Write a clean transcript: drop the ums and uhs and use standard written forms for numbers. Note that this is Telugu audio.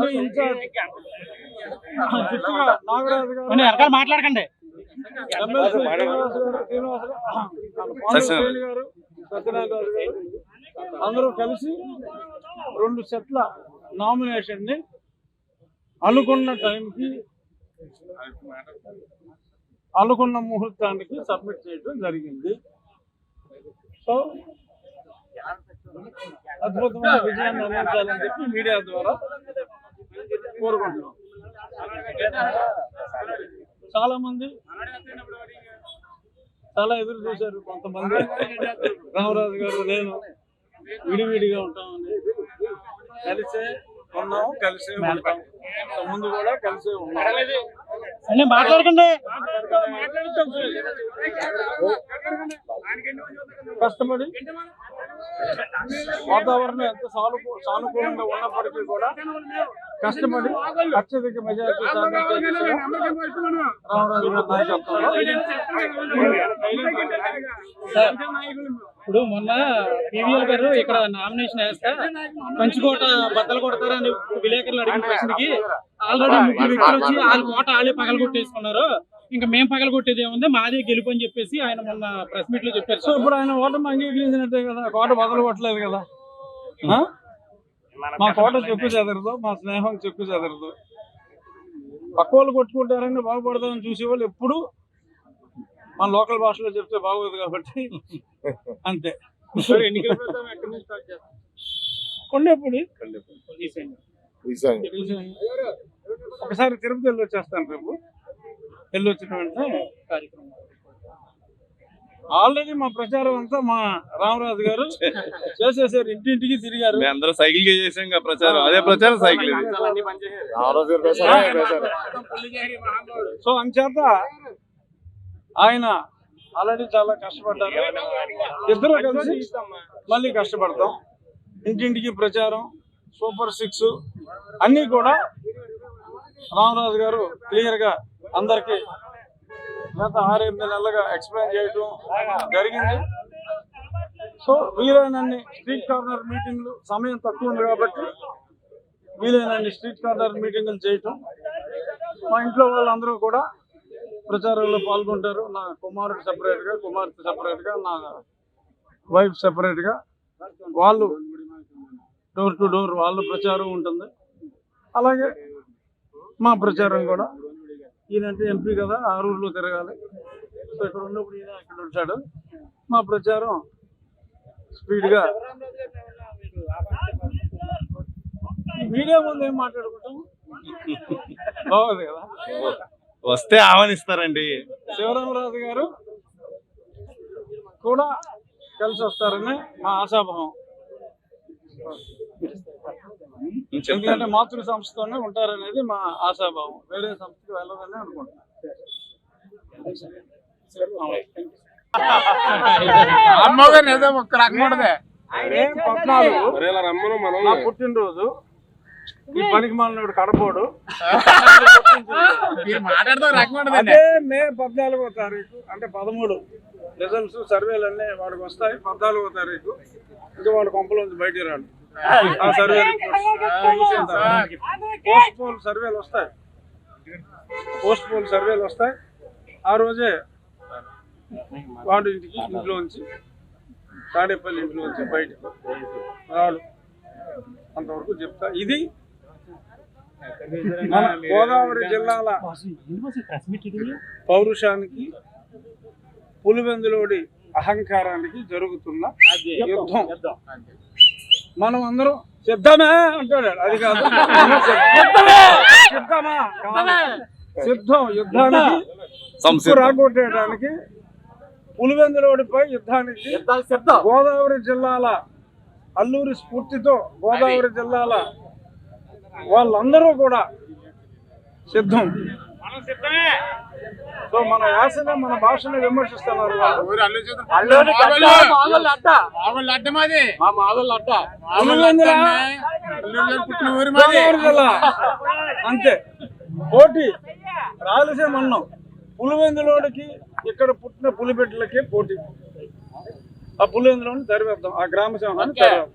మండలి ఇన్ఛార్జ్ చిట్టుగా నాగరాజు గారు మాట్లాడకండి. ఎమ్మెల్సీ శ్రీనివాసరావు గారు, సత్యనారాయణ గారు అందరూ కలిసి 2 సెట్ల నామినేషన్ ని అనుకున్న టైంకి అనుకున్న ముహూర్తానికి సబ్మిట్ చేయడం జరిగింది. సో అద్భుతమైన విజయాన్ని అందించాలని చెప్పి మీడియా ద్వారా కోరుకుంటున్నాం. చాలా మంది చాలా ఎదురు చూశారు. కొంతమంది రామరాజు గారు నేను విడివిడిగా ఉంటామని, కలిసే ఉన్నాము, కలిసే ఉంటాం, ముందు కూడా కలిసే ఉన్నాం. మాట్లాడకండి. కష్టపడి వాతావరణం ఎంత సానుకూలంగా ఉన్నప్పటికీ కూడా కష్టపడి అత్యధిక మెజారిటీ సాధించే దిశగా రామరాజు గారి నాయకత్వంలో. ఇప్పుడు మొన్న పీవీఎల్ గారు ఇక్కడ నామినేషన్ వేస్తా కంచుకోట బద్దలు కొడతారని విలేకరులు అడిగిన ప్రశ్నకి ఆల్రెడీ 3 వ్యక్తులు వచ్చి వాళ్ళ కోట వాళ్ళే పగల కొట్టేసుకున్నారు, ఇంకా మేము పగల కొట్టేది ఏముంది, మాదే గెలుపు అని చెప్పేసి ఆయన మొన్న ప్రెస్ మీట్ లో చెప్పారు. సో ఇప్పుడు ఆయన ఓటమి అంగీకరించినట్టే కదా, కోట బదలు కొట్టలేదు కదా. మా కోట చెప్పు చెదరదు, మా స్నేహం చెప్పు చెదరదు. పక్క వాళ్ళు కొట్టుకుంటారని బాగుపడతామని చూసేవాళ్ళు ఎప్పుడు మన లోకల్ భాషలో చెప్తే బాగోదు కాబట్టి అంతే. కొండేపూడి ఒకసారి తిరుపతి వెళ్ళి వచ్చేస్తాను. రేపు వెళ్ళి వచ్చిన వెంటనే కార్యక్రమం ఆల్రెడీ మా ప్రచారం అంతా మా రామరాజు గారు చేసేసారు, ఇంటింటికి తిరిగారు. అందరూ సైకిల్ చేసాం ప్రచారం, అదే ప్రచారం సైకిల్. సో అంచేత ఆయన ఆల్రెడీ చాలా కష్టపడ్డారు. ఇద్దరు కలిసి మళ్ళీ కష్టపడతాం. ఇంటింటికి ప్రచారం, సూపర్ 6 అన్నీ కూడా రామరాజు గారు క్లియర్ గా అందరికి గత 6-8 నెలలుగా ఎక్స్ప్లెయిన్ చేయడం జరిగింది. సో వీలైనన్ని స్ట్రీట్ కార్నర్ మీటింగ్లు, సమయం తక్కువ ఉంది కాబట్టి వీలైనన్ని స్ట్రీట్ కార్నర్ మీటింగులు చేయటం. మా ఇంట్లో వాళ్ళందరూ కూడా ప్రచారంలో పాల్గొంటారు. నా కుమారుడు సెపరేట్గా, కుమార్తె సెపరేట్గా, నా వైఫ్ సెపరేట్గా, వాళ్ళు డోర్ టు డోర్ వాళ్ళ ప్రచారం ఉంటుంది. అలాగే మా ప్రచారం కూడా. ఈయనంటే ఎంపీ కదా, ఆరూరులో తిరగాలి. సో ఇక్కడ ఉన్నప్పుడు ఈయన ఇక్కడ ఉంటాడు. మా ప్రచారం స్పీడ్గా. మీడియా ముందు ఏం మాట్లాడుకుంటాం, బాగుంది కదా. వస్తే ఆహ్వానిస్తారండి. శివరామరాజు గారు కూడా కలిసి వస్తారని మా ఆశాభావం. ఎందుకంటే మాతృ సంస్థతోనే ఉంటారనేది మా ఆశాభావం, వేరే సంస్థకి వెళ్ళదని అనుకుంటున్నాను. నా పుట్టినరోజు ఈ పనికి మాలినోడు కడపోడు. అదే మే 14వ తారీఖు, అంటే 13 రిజల్ట్స్ సర్వేలు అన్నీ వాడికి వస్తాయి. 14వ తారీఖు ఇంకా వాడు కొంపలోంచి బయటికి రాడు. ఆ సర్వే పోస్ట్ పోల్ సర్వేలు వస్తాయి, పోస్ట్ పోల్ సర్వేలు వస్తాయి. ఆ రోజే వాడు ఇంట్లోంచి తాడేపల్లి ఇంట్లోంచి బయటికి రాడు. అంతవరకు చెప్తా. ఇది మన గోదావరి జిల్లాల పౌరుషానికి, పులివెందులోడి అహంకారానికి జరుగుతున్న యుద్ధం. మనం అందరం సిద్ధమే అంటాడు, అది కాదు సిద్ధం. యుద్ధానికి రాగొట్టేయడానికి, పులివెందులోడిపై యుద్ధానికి గోదావరి జిల్లాల అల్లూరి స్ఫూర్తితో గోదావరి జిల్లాల వాళ్ళందరూ కూడా సిద్ధం. సో మన యాసని, మన భాషని విమర్శిస్తున్నారు. అంతే పోటీ. రాయలసీమ అన్నం పులివెందులోడికి, ఇక్కడ పుట్టిన పులిబిడ్డలకి పోటీ. ఆ పులివెందులోని తరివేద్దాం, ఆ గ్రామ సింహాన్ని తరివేద్దాం.